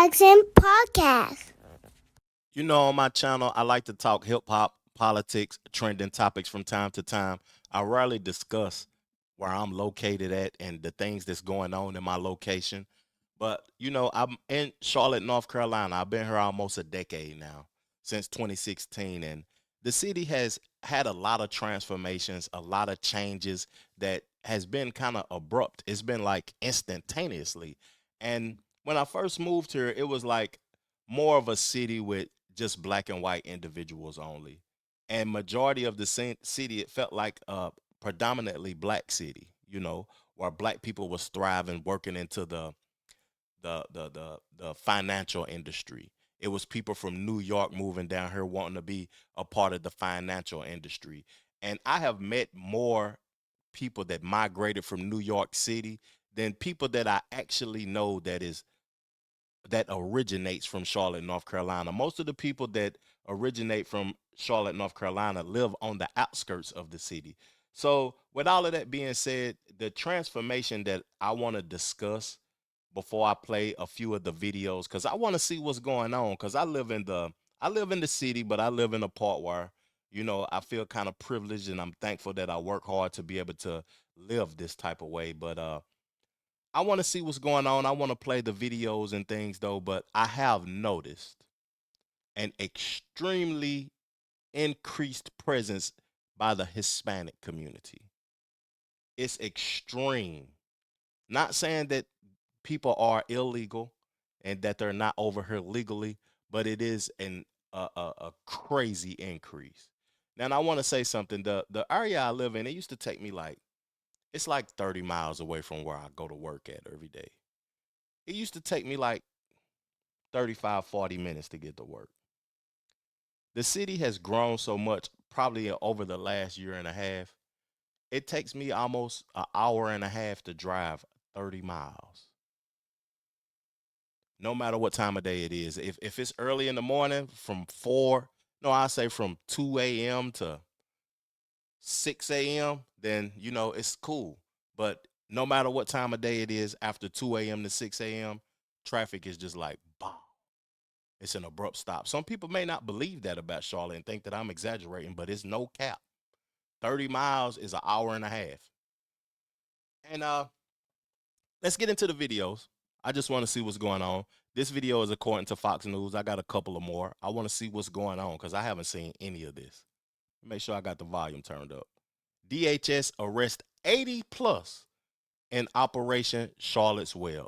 Jackson Podcast. You know, on my channel, I like to talk hip hop, politics, trending topics from time to time. I rarely discuss where I'm located at and the things that's going on in my location. But, you know, I'm in Charlotte, North Carolina. I've been here almost a decade now, since 2016. And the city has had a lot of transformations, a lot of changes that has been kind of abrupt. It's been like instantaneously. And when I first moved here, it was like more of a city with just black and white individuals only. And majority of the city, it felt like a predominantly black city, you know, where black people was thriving, working into the financial industry. It was people from New York moving down here wanting to be a part of the financial industry. And I have met more people that migrated from New York City than people that I actually know that originates from Charlotte, North Carolina. Most of the people that originate from Charlotte, North Carolina live on the outskirts of the city. So, with all of that being said, the transformation that I want to discuss before I play a few of the videos, because I want to see what's going on. Because I live in the city, but I live in a part where, you know, I feel kind of privileged and I'm thankful that I work hard to be able to live this type of way. But I want to see what's going on. I want to play the videos and things though, but I have noticed an extremely increased presence by the Hispanic community. It's extreme. Not saying that people are illegal and that they're not over here legally, but it is a crazy increase. Now, and I want to say something. The area I live in, it used to take me like it's like 30 miles away from where I go to work at every day. It used to take me like 35, 40 minutes to get to work. The city has grown so much, probably over the last year and a half. It takes me almost an hour and a half to drive 30 miles, no matter what time of day it is. If it's early in the morning from 4, no, I say from 2 a.m. to 6 a.m., then, you know, it's cool. But no matter what time of day it is, after 2 a.m. to 6 a.m., traffic is just like, bah, it's an abrupt stop. Some people may not believe that about Charlotte and think that I'm exaggerating, but it's no cap. 30 miles is an hour and a half. And let's get into the videos. I just want to see what's going on. This video is according to Fox News. I got a couple of more. I want to see what's going on because I haven't seen any of this. Make sure I got the volume turned up. DHS arrest 80 plus in Operation Charlotte's Web.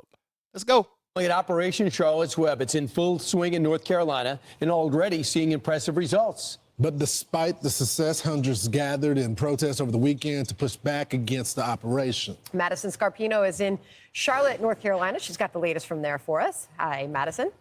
Let's go. At Operation Charlotte's Web, it's in full swing in North Carolina and already seeing impressive results. But despite the success, hundreds gathered in protest over the weekend to push back against the operation. Madison Scarpino is in Charlotte, North Carolina. She's got the latest from there for us. Hi, Madison.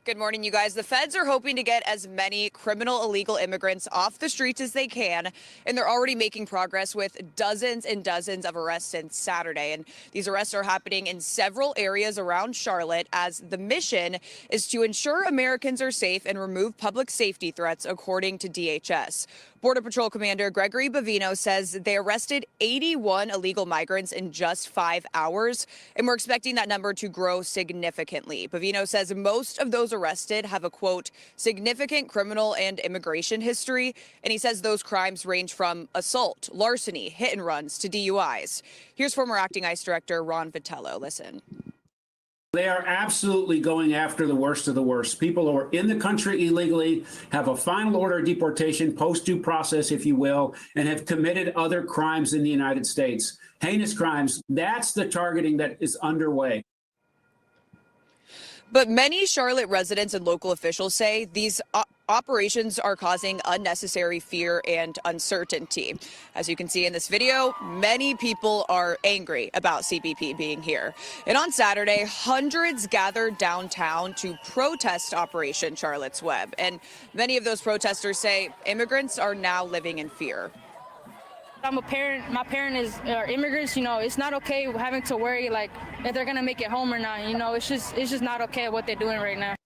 Good morning, you guys. The feds are hoping to get as many criminal illegal immigrants off the streets as they can, and they're already making progress with dozens and dozens of arrests since Saturday. And these arrests are happening in several areas around Charlotte as the mission is to ensure Americans are safe and remove public safety threats, according to DHS. Border Patrol Commander Gregory Bavino says they arrested 81 illegal migrants in just 5 hours, and we're expecting that number to grow significantly. Bavino says most of those arrested have a, quote, significant criminal and immigration history, and he says those crimes range from assault, larceny, hit and runs to DUIs. Here's former Acting ICE Director Ron Vitello. Listen. They are absolutely going after the worst of the worst. People who are in the country illegally, have a final order of deportation, post-due process, if you will, and have committed other crimes in the United States. Heinous crimes. That's the targeting that is underway. But many Charlotte residents and local officials say these operations are causing unnecessary fear and uncertainty. As you can see in this video, many people are angry about CBP being here. And on Saturday, hundreds gathered downtown to protest Operation Charlotte's Web. And many of those protesters say immigrants are now living in fear. I'm a parent. My parent are immigrants. You know, it's not okay having to worry like if they're gonna make it home or not. You know, it's just not okay what they're doing right now.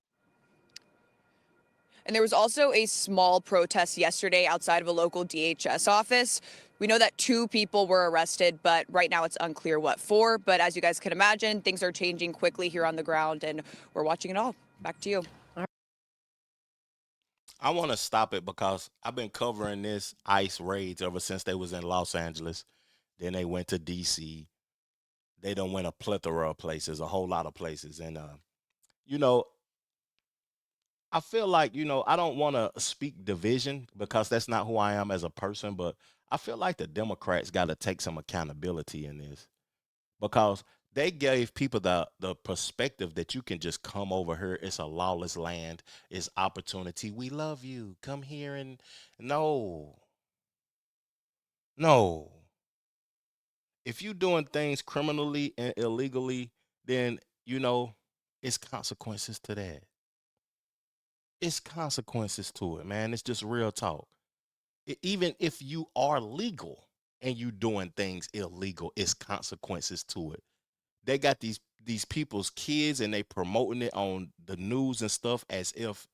And there was also a small protest yesterday outside of a local DHS office. We know that 2 people were arrested, but right now it's unclear what for. But as you guys can imagine, things are changing quickly here on the ground, and we're watching it all. Back to you. I want to stop it because I've been covering this ICE raids ever since they was in Los Angeles. Then they went to DC. They done went a plethora of places, a whole lot of places. And, you know, I feel like, I don't want to speak division because that's not who I am as a person, but I feel like the Democrats got to take some accountability in this because they gave people the perspective that you can just come over here. It's a lawless land. It's opportunity. We love you. Come here and no, no. If you doing things criminally and illegally, then it's consequences to that. It's consequences to it, man. It's just real talk. Even if you are legal and you doing things illegal, it's consequences to it. They got these people's kids and they promoting it on the news and stuff as if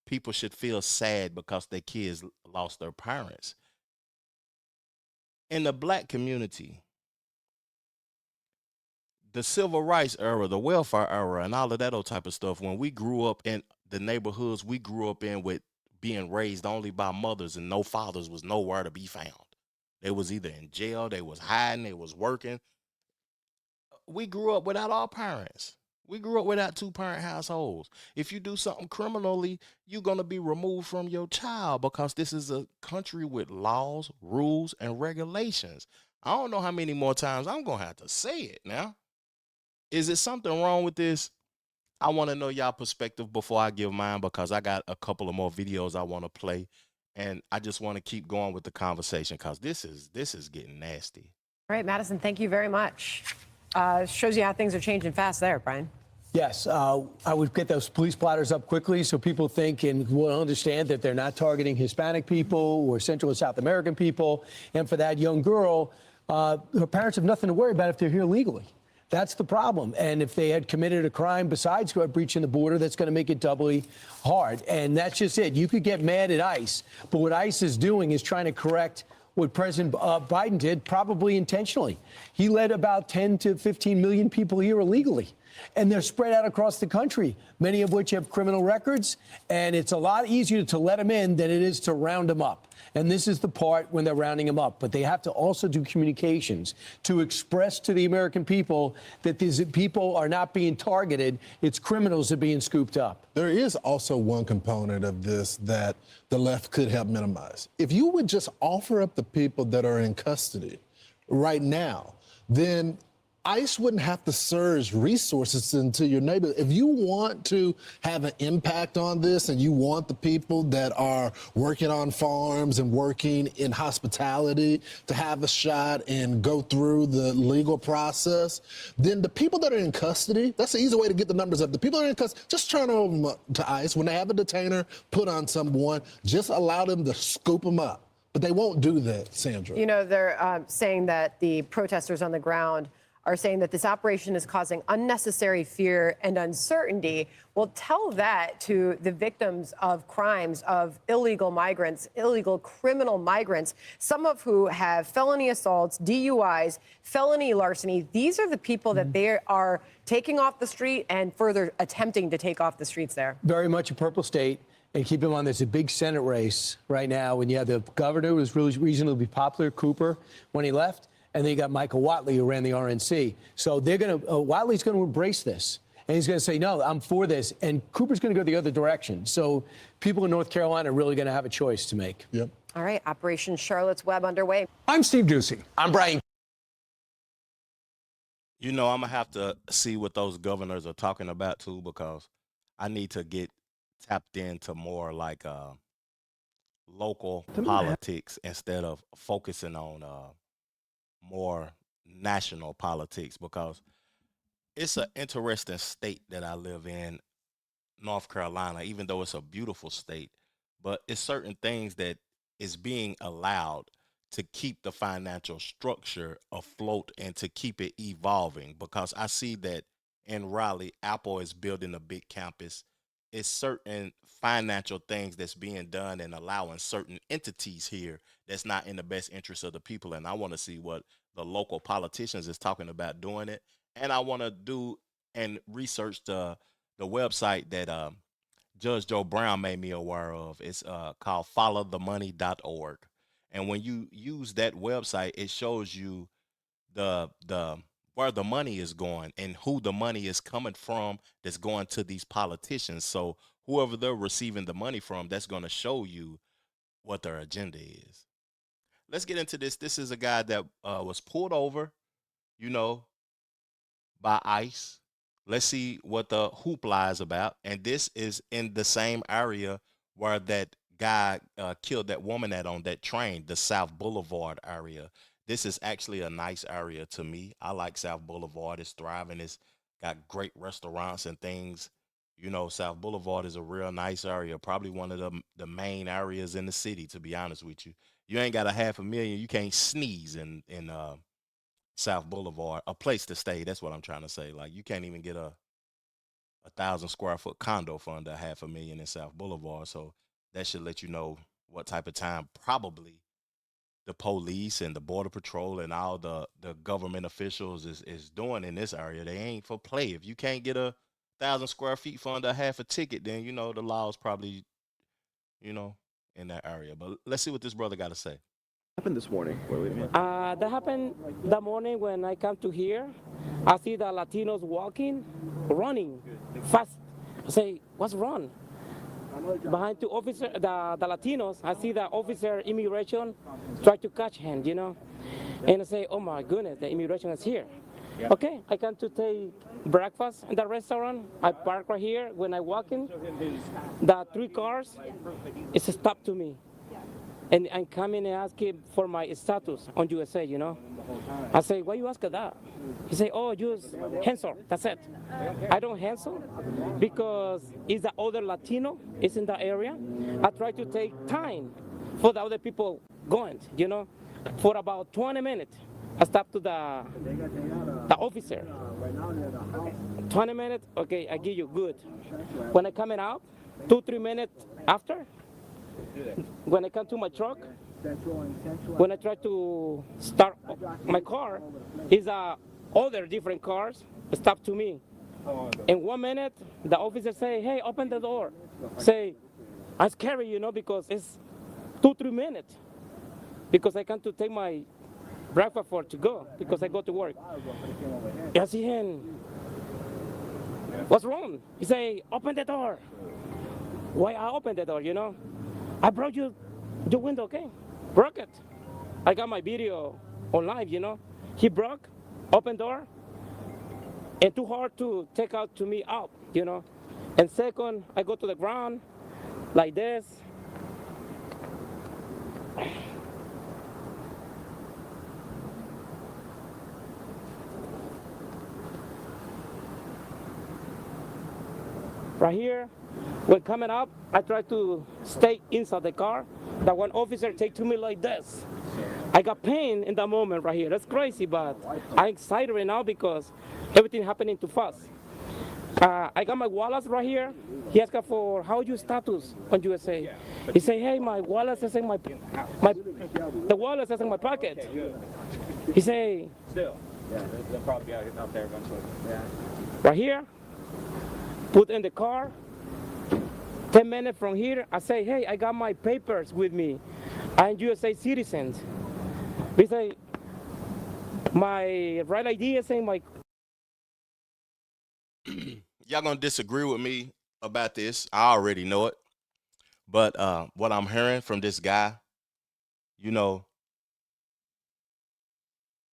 people should feel sad because their kids lost their parents. In the black community, the civil rights era, the welfare era, and all of that old type of stuff, when we grew up in the neighborhoods we grew up in with being raised only by mothers and no fathers was nowhere to be found. They was either in jail, they was hiding, they was working. We grew up without our parents. We grew up without 2-parent households. If you do something criminally, you're going to be removed from your child because this is a country with laws, rules, and regulations. I don't know how many more times I'm going to have to say it now. Is it something wrong with this? I want to know y'all perspective before I give mine because I got a couple of more videos I want to play. And I just want to keep going with the conversation because this is getting nasty. All right, Madison, thank you very much. Shows you how things are changing fast there, Brian. Yes, I would get those police blotters up quickly so people think and will understand that they're not targeting Hispanic people or Central and South American people. And for that young girl, her parents have nothing to worry about if they're here legally. That's the problem. And if they had committed a crime besides breaching the border, that's going to make it doubly hard. And that's just it. You could get mad at ICE, but what ICE is doing is trying to correct what President Biden did, probably intentionally. He let about 10 to 15 million people here illegally, and they're spread out across the country, many of which have criminal records, and it's a lot easier to let them in than it is to round them up. And this is the part when they're rounding them up. But they have to also do communications to express to the American people that these people are not being targeted. It's criminals that are being scooped up. There is also one component of this that the left could help minimize. If you would just offer up the people that are in custody right now, then ICE wouldn't have to surge resources into your neighborhood. If you want to have an impact on this and you want the people that are working on farms and working in hospitality to have a shot and go through the legal process, then the people that are in custody, that's the easy way to get the numbers up. The people that are in custody, just turn them to ICE. When they have a detainer put on someone, just allow them to scoop them up. But they won't do that, Sandra. You know, they're saying that the protesters on the ground are saying that this operation is causing unnecessary fear and uncertainty. Well, tell that to the victims of crimes of illegal migrants, illegal criminal migrants, some of who have felony assaults, DUIs, felony larceny. These are the people that they are taking off the street and further attempting to take off the streets there. Very much a purple state. And keep in mind, there's a big Senate race right now when you have the governor who was really reasonably popular, Cooper, when he left. And then you got Michael Whatley, who ran the RNC. So they're going to, Whatley's going to embrace this. And he's going to say, no, I'm for this. And Cooper's going to go the other direction. So people in North Carolina are really going to have a choice to make. Yep. All right, Operation Charlotte's Web underway. I'm Steve Ducey. I'm Brian. I'm going to have to see what those governors are talking about, too, because I need to get tapped into more like local politics instead of focusing on more national politics, because it's an interesting state that I live in, North Carolina, even though it's a beautiful state, but it's certain things that is being allowed to keep the financial structure afloat and to keep it evolving, because I see that in Raleigh, Apple is building a big campus. It's certain financial things that's being done and allowing certain entities here that's not in the best interest of the people. And I want to see what the local politicians is talking about doing it. And I want to do and research the website that Judge Joe Brown made me aware of. It's called followthemoney.org. And when you use that website, it shows you the where the money is going and who the money is coming from that's going to these politicians. So whoever they're receiving the money from, that's going to show you what their agenda is. Let's get into this. This is a guy that was pulled over, you know, by ICE. Let's see what the hoopla is about. And this is in the same area where that guy killed that woman at on that train, the South Boulevard area. This is actually a nice area to me. I like South Boulevard. It's thriving. It's got great restaurants and things. You know, South Boulevard is a real nice area. Probably one of the main areas in the city, to be honest with you. You ain't got a 500,000. You can't sneeze in South Boulevard, a place to stay. That's what I'm trying to say. Like you can't even get a 1,000 square foot condo for under 500,000 in South Boulevard. So that should let you know what type of time probably the police and the border patrol and all the government officials is doing in this area. They ain't for play. If you can't get a 1,000 square feet for under half a ticket, then you know the law is probably, you know, in that area. But let's see what this brother got to say. Happened this morning? Wait a minute. That happened the morning when I come to here. I see the Latinos walking, running fast. I say, what's wrong? Behind two officers, the Latinos, I see the officer immigration try to catch him, you know. And I say, oh my goodness, the immigration is here. Okay, I come to take breakfast in the restaurant. I park right here. When I walk in, the 3 cars is stopped to me. And I'm coming and asking for my status on USA, you know. I say, why you ask that? He say, oh, use handsome, that's it. I don't handsome because it's the other Latino is in the area. I try to take time for the other people going, you know. For about 20 minutes, I stop to the officer. 20 minutes, okay, I give you good. When I coming out, 2-3 minutes after, when I come to my truck, when I try to start my car, is other different cars stop to me. In 1 minute, the officer say, hey, open the door. Say, I'm scary, you know, because it's 2-3 minutes. Because I come to take my breakfast for to go, because I go to work. I see him, what's wrong? He say, open the door. Why I open the door, you know? I broke your window, okay? Broke it. I got my video on live, you know? He broke, open door, and too hard to take out to me out, you know? And second, I go to the ground like this. Right here, when coming up, I try to stay inside the car. That one officer take to me like this. I got pain in that moment right here. That's crazy, but I'm excited right now because everything happening too fast. I got my wallet right here. He asked for how you status on USA. He say, hey, my wallet is in the wallet is in my pocket. He say, Still. Yeah, they'll probably be out there eventually. Yeah. right here, put in the car. 10 minutes from here, I say, hey, I got my papers with me. I'm USA citizen. We say, my right ID is saying my. Y'all gonna disagree with me about this. I already know it. But what I'm hearing from this guy, you know,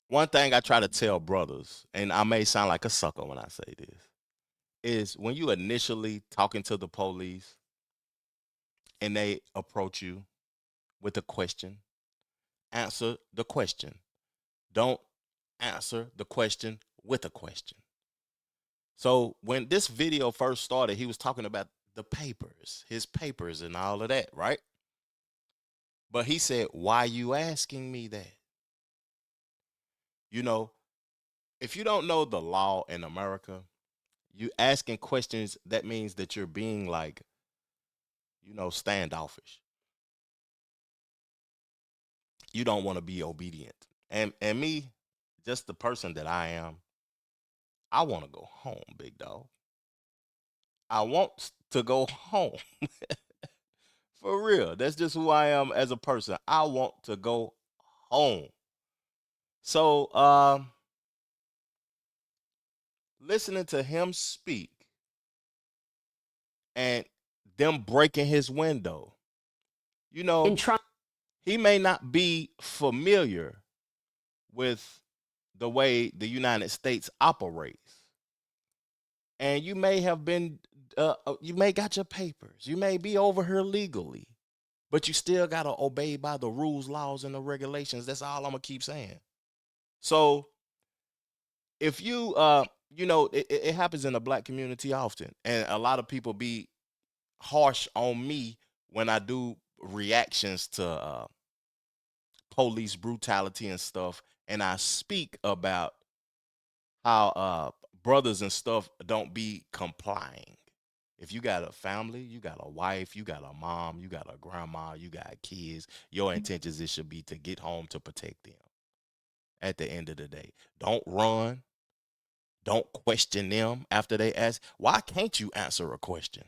one thing I try to tell brothers, and I may sound like a sucker when I say this, is when you initially talking to the police and they approach you with a question, answer the question. Don't answer the question with a question. So when this video first started, he was talking about the papers, his papers and all of that, right? But he said, why you asking me that? You know, if you don't know the law in America, you asking questions, that means that you're being like standoffish. You don't want to be obedient. And me, just the person that I am, I want to go home, big dog. I want to go home. For real. That's just who I am as a person. I want to go home. So, listening to him speak and them breaking his window, he may not be familiar with the way the United States operates. And you may have been, you may got your papers. You may be over here legally, but you still got to obey by the rules, laws, and the regulations. That's all I'm going to keep saying. So if you, it happens in the black community often. And a lot of people be harsh on me when I do reactions to police brutality and stuff. And I speak about how brothers and stuff don't be complying. If you got a family, you got a wife, you got a mom, you got a grandma, you got kids, your intentions it should be to get home to protect them. At the end of the day, don't run. Don't question them after they ask. Why can't you answer a question?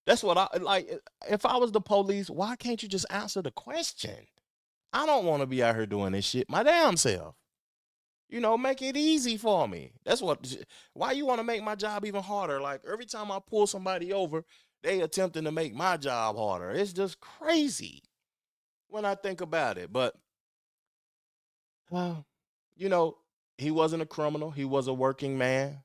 That's what I like. If I was the police, why can't you just answer the question? I don't want to be out here doing this shit my damn self. Make it easy for me. That's why you want to make my job even harder. Like every time I pull somebody over, they attempting to make my job harder. It's just crazy when I think about it. But, he wasn't a criminal. He was a working man.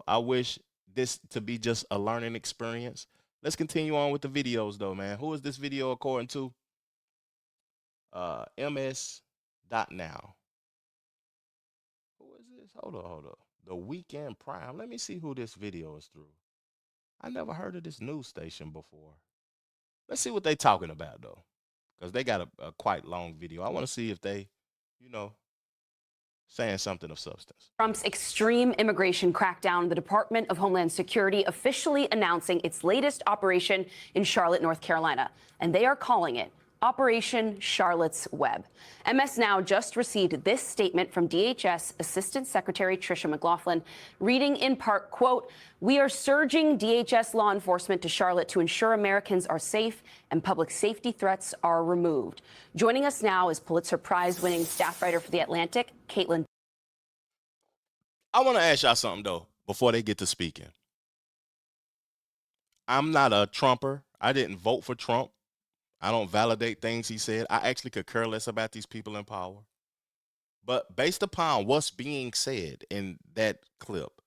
I wish this to be just a learning experience. Let's continue on with the videos though, man. Who is this video according to? ms.now. Who is this? Hold up. The Weekend Prime. Let me see who this video is through. I never heard of this news station before. Let's see what they talking about though, because they got a quite long video. I want to see if they, saying something of substance. Trump's extreme immigration crackdown, the Department of Homeland Security officially announcing its latest operation in Charlotte, North Carolina, and they are calling it Operation Charlotte's Web. MS Now just received this statement from DHS Assistant Secretary Tricia McLaughlin, reading in part, quote, "We are surging DHS law enforcement to Charlotte to ensure Americans are safe and public safety threats are removed." Joining us now is Pulitzer Prize-winning staff writer for The Atlantic, Caitlin. I want to ask y'all something, though, before they get to speaking. I'm not a Trumper. I didn't vote for Trump. I don't validate things he said. I actually could care less about these people in power. But based upon what's being said in that clip,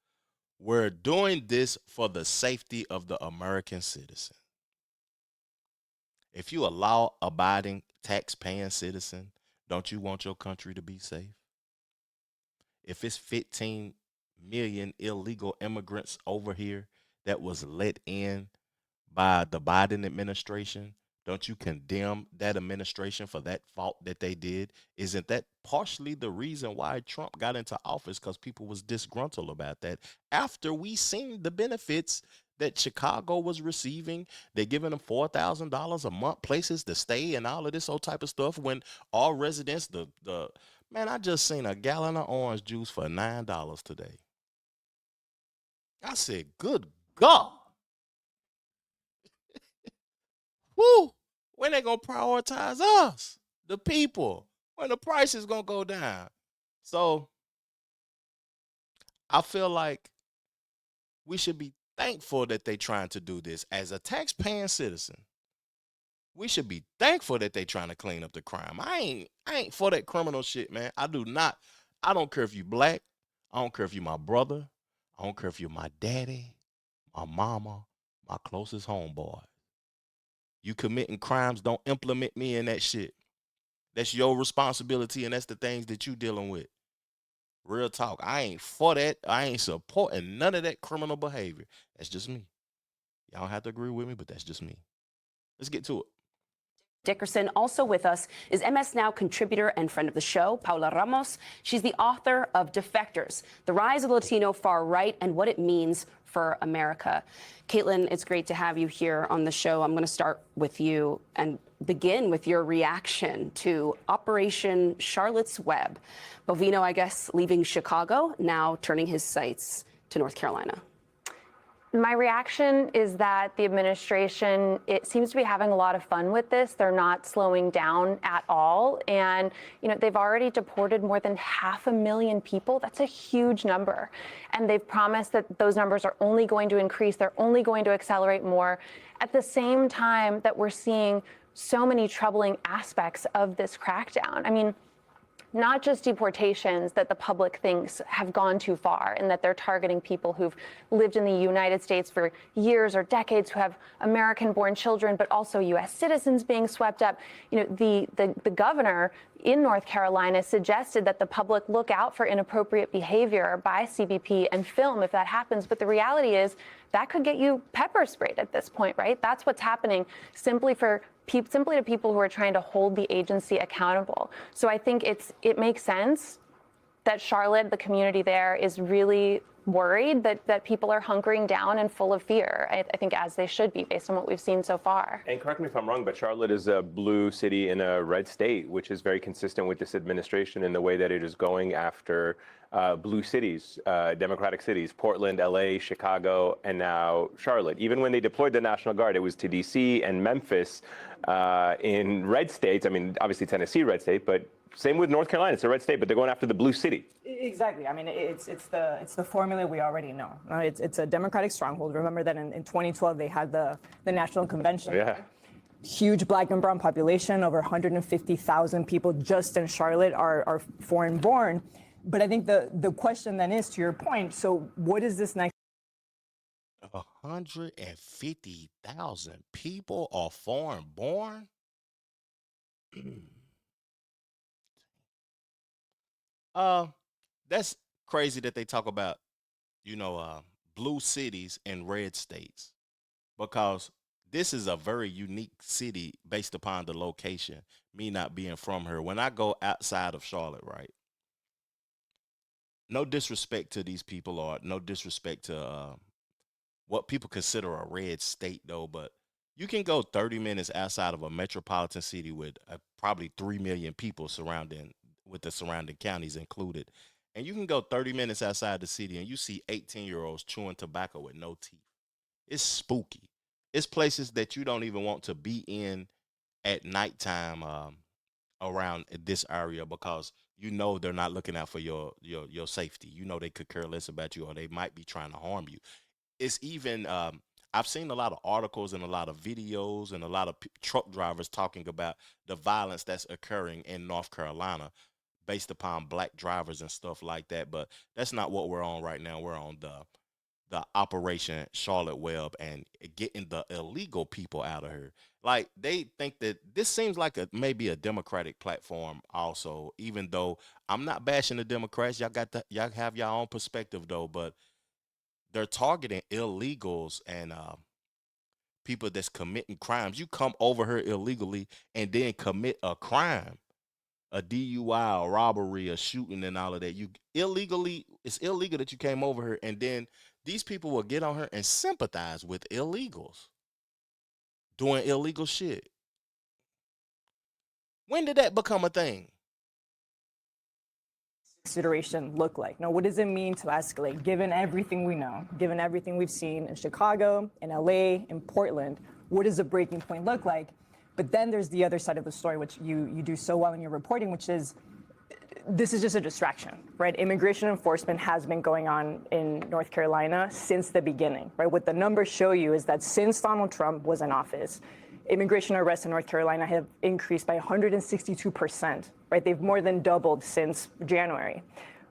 we're doing this for the safety of the American citizen. If you a law-abiding, tax-paying citizen, don't you want your country to be safe? If it's 15 million illegal immigrants over here that was let in by the Biden administration, don't you condemn that administration for that fault that they did? Isn't that partially the reason why Trump got into office? Because people was disgruntled about that after we seen the benefits that Chicago was receiving. They're giving them $4,000 a month, places to stay, and all of this old type of stuff. When all residents, man, I just seen a gallon of orange juice for $9 today. I said, good God. Woo! When they gonna prioritize us, the people? When the price is gonna go down? So I feel like we should be thankful that they trying to do this. As a tax-paying citizen, we should be thankful that they trying to clean up the crime. I ain't for that criminal shit, man. I don't care if you black. I don't care if you my brother. I don't care if you're my daddy, my mama, my closest homeboy. You committing crimes, don't implement me in that shit. That's your responsibility, and that's the things that you dealing with. Real talk. I ain't for that. I ain't supporting none of that criminal behavior. That's just me. Y'all don't have to agree with me, but that's just me. Let's get to it. Dickerson. Also with us is MS Now contributor and friend of the show, Paula Ramos. She's the author of Defectors, The Rise of the Latino Far Right and What It Means for America. Caitlin, it's great to have you here on the show. I'm going to start with you and begin with your reaction to Operation Charlotte's Web. Bovino, I guess, leaving Chicago, now turning his sights to North Carolina. My reaction is that the administration, it seems to be having a lot of fun with this. They're not slowing down at all. And, they've already deported more than 500,000 people. That's a huge number. And they've promised that those numbers are only going to increase. They're only going to accelerate more. At the same time that we're seeing so many troubling aspects of this crackdown. I mean, not just deportations that the public thinks have gone too far and that they're targeting people who've lived in the United States for years or decades, who have American-born children, but also U.S. citizens being swept up. The governor in North Carolina suggested that the public look out for inappropriate behavior by CBP and film if that happens. But the reality is that could get you pepper sprayed at this point, right? That's what's happening simply to people who are trying to hold the agency accountable. So I think it makes sense that Charlotte, the community there, is really worried that people are hunkering down and full of fear. I think as they should be, based on what we've seen so far. And correct me if I'm wrong, but Charlotte is a blue city in a red state, which is very consistent with this administration in the way that it is going after blue cities, Democratic cities, Portland, LA, Chicago, and now Charlotte. Even when they deployed the National Guard, it was to DC and Memphis in red states. I mean, obviously Tennessee, red state, but same with North Carolina. It's a red state, but they're going after the blue city. Exactly. I mean, it's the formula we already know. It's a Democratic stronghold. Remember that in 2012 they had the National Convention. Yeah. Huge black and brown population. Over 150,000 people just in Charlotte are foreign born. But I think the question then is, to your point, so what is this next? 150,000 people are foreign born? That's crazy that they talk about, blue cities and red states, because this is a very unique city based upon the location, me not being from here. When I go outside of Charlotte, right? No disrespect to these people, or no disrespect to what people consider a red state, though, but you can go 30 minutes outside of a metropolitan city with probably 3 million people with the surrounding counties included. And you can go 30 minutes outside the city and you see 18-year-olds chewing tobacco with no teeth. It's spooky. It's places that you don't even want to be in at nighttime around this area, because they're not looking out for your safety. They could care less about you, or they might be trying to harm you. It's even I've seen a lot of articles and a lot of videos and a lot of truck drivers talking about the violence that's occurring in North Carolina based upon black drivers and stuff like that. But that's not what we're on right now. We're on the Operation Charlotte Web and getting the illegal people out of here. Like, they think that this seems like maybe a Democratic platform also, even though I'm not bashing the Democrats. Y'all have your own perspective though, but they're targeting illegals and people that's committing crimes. You come over here illegally and then commit a crime, a DUI, a robbery, a shooting, and all of that. It's illegal that you came over here, and then these people will get on her and sympathize with illegals doing illegal shit. When did that become a thing? Consideration look like? Now, what does it mean to escalate, given everything we know, given everything we've seen in Chicago, in LA, in Portland? What does the breaking point look like? But then there's the other side of the story, which you do so well in your reporting, which is this is just a distraction, right? Immigration enforcement has been going on in North Carolina since the beginning, right? What the numbers show you is that since Donald Trump was in office, immigration arrests in North Carolina have increased by 162%, right? They've more than doubled since January.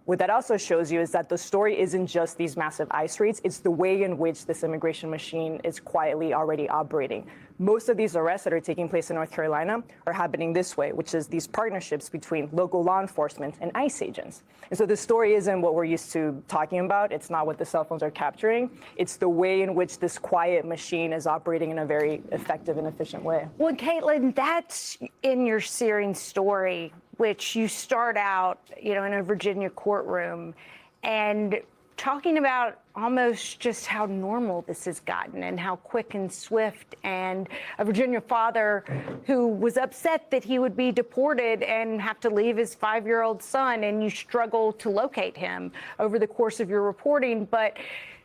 What that also shows you is that the story isn't just these massive ICE raids, it's the way in which this immigration machine is quietly already operating. Most of these arrests that are taking place in North Carolina are happening this way, which is these partnerships between local law enforcement and ICE agents. And so the story isn't what we're used to talking about. It's not what the cell phones are capturing. It's the way in which this quiet machine is operating in a very effective and efficient way. Well, Caitlin, that's in your searing story, which you start out, in a Virginia courtroom and talking about almost just how normal this has gotten and how quick and swift, and a Virginia father who was upset that he would be deported and have to leave his 5-year-old son, and you struggle to locate him over the course of your reporting. But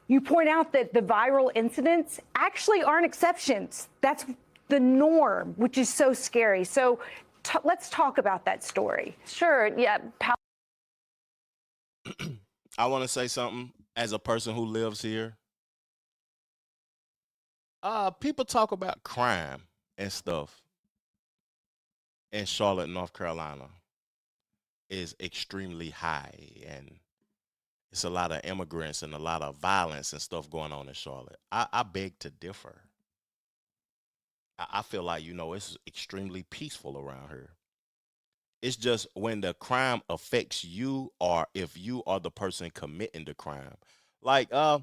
you point out that the viral incidents actually aren't exceptions. That's the norm, which is so scary. So let's talk about that story. Sure. Yeah. I want to say something as a person who lives here. People talk about crime and stuff in Charlotte, North Carolina is extremely high, and it's a lot of immigrants and a lot of violence and stuff going on in Charlotte. I beg to differ. I feel like, it's extremely peaceful around here. It's just when the crime affects you, or if you are the person committing the crime. Like, how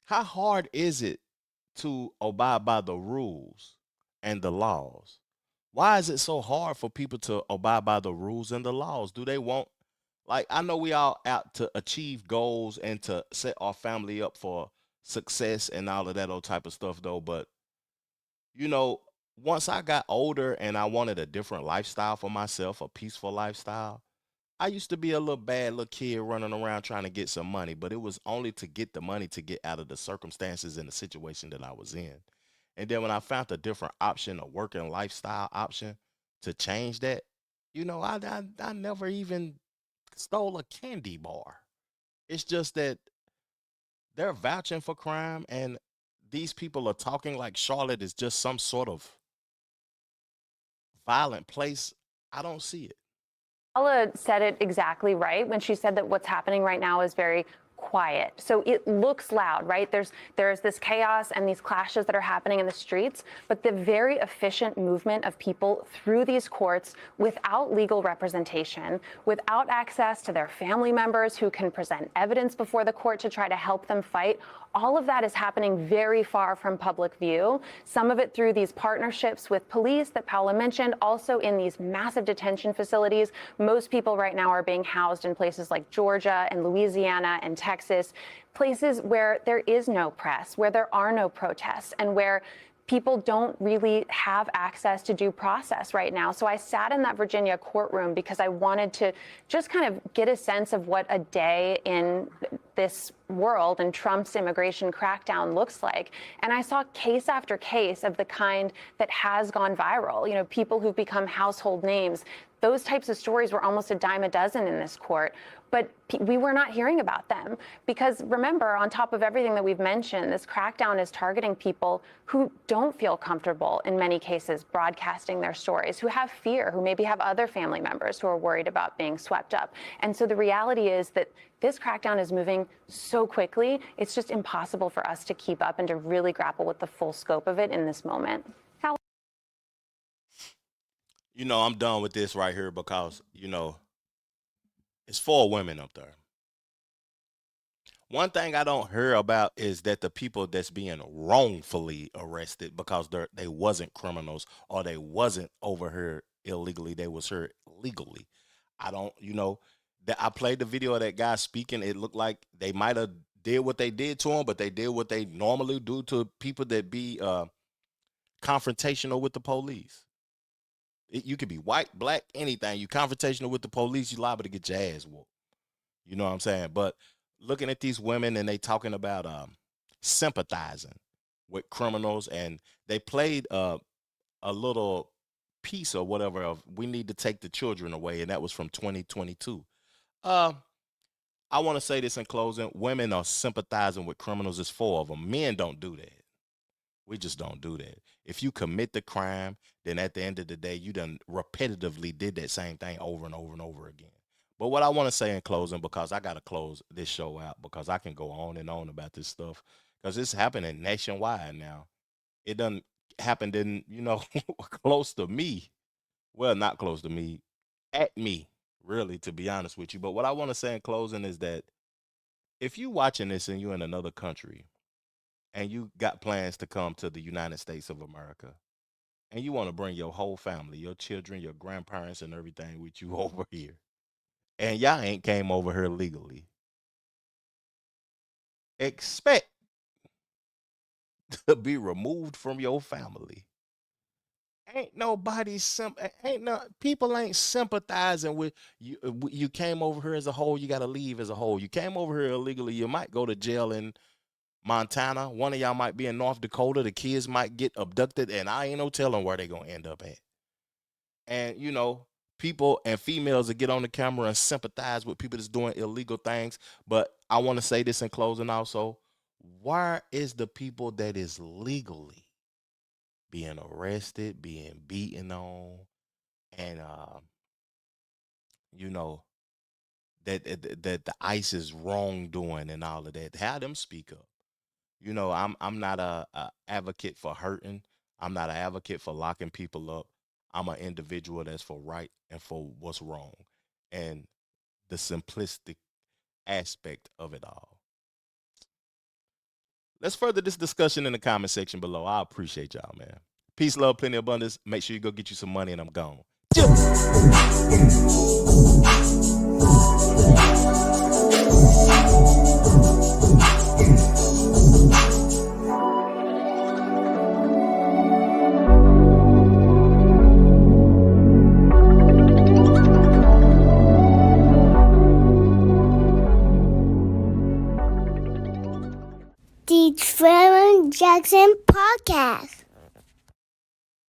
hard is it to abide by the rules and the laws? Why is it so hard for people to abide by the rules and the laws? Do they want, like, I know we all out to achieve goals and to set our family up for success and all of that old type of stuff, though, but once I got older and I wanted a different lifestyle for myself, a peaceful lifestyle, I used to be a little bad little kid running around trying to get some money, but it was only to get the money to get out of the circumstances and the situation that I was in. And then when I found a different option, a working lifestyle option to change that, I never even stole a candy bar. It's just that they're vouching for crime, and these people are talking like Charlotte is just some sort of violent place. I don't see it. Paula said it exactly right when she said that what's happening right now is very quiet. So it looks loud, right? There's this chaos and these clashes that are happening in the streets, but the very efficient movement of people through these courts without legal representation, without access to their family members who can present evidence before the court to try to help them fight, all of that is happening very far from public view. Some of it through these partnerships with police that Paula mentioned, also in these massive detention facilities. Most people right now are being housed in places like Georgia and Louisiana and Texas, places where there is no press, where there are no protests, and where people don't really have access to due process right now. So I sat in that Virginia courtroom because I wanted to just kind of get a sense of what a day in this world and Trump's immigration crackdown looks like. And I saw case after case of the kind that has gone viral, people who've become household names. Those types of stories were almost a dime a dozen in this court, but we were not hearing about them because, remember, on top of everything that we've mentioned, this crackdown is targeting people who don't feel comfortable in many cases broadcasting their stories, who have fear, who maybe have other family members who are worried about being swept up. And so the reality is that this crackdown is moving so quickly, it's just impossible for us to keep up and to really grapple with the full scope of it in this moment. I'm done with this right here because, it's 4 women up there. One thing I don't hear about is that the people that's being wrongfully arrested because they wasn't criminals or they wasn't over here illegally, they was here legally. I don't, that I played the video of that guy speaking. It looked like they might have did what they did to him, but they did what they normally do to people that be confrontational with the police. You could be white, black, anything. You confrontational with the police, you liable to get your ass whooped. You know what I'm saying? But looking at these women and they talking about sympathizing with criminals, and they played a little piece or whatever of "We need to take the children away," and that was from 2022. I want to say this in closing: women are sympathizing with criminals. There's 4 of them. Men don't do that. We just don't do that. If you commit the crime, then at the end of the day, you done repetitively did that same thing over and over and over again. But what I want to say in closing, because I got to close this show out, because I can go on and on about this stuff, because it's happening nationwide now. It done happened in, close to me. Well, not close to me, at me, really, to be honest with you. But what I want to say in closing is that if you watching this and you in another country, and you got plans to come to the United States of America, and you want to bring your whole family, your children, your grandparents, and everything with you over here, and y'all ain't came over here legally, expect to be removed from your family. Ain't nobody people ain't sympathizing with you. You came over here as a whole, you got to leave as a whole. You came over here illegally, you might go to jail in Montana. One of y'all might be in North Dakota. The kids might get abducted, and I ain't no telling where they gonna end up at. And people and females that get on the camera and sympathize with people that's doing illegal things. But I want to say this in closing also. Where is the people that is legally being arrested, being beaten on, and that the ICE is wrongdoing and all of that? Have them speak up. I'm not a advocate for hurting. I'm not an advocate for locking people up. I'm an individual that's for right and for what's wrong, and the simplistic aspect of it all. Let's further this discussion in the comment section below. I appreciate y'all, man. Peace, love, plenty of abundance. Make sure you go get you some money, and I'm gone. The Trevor Jackson Podcast.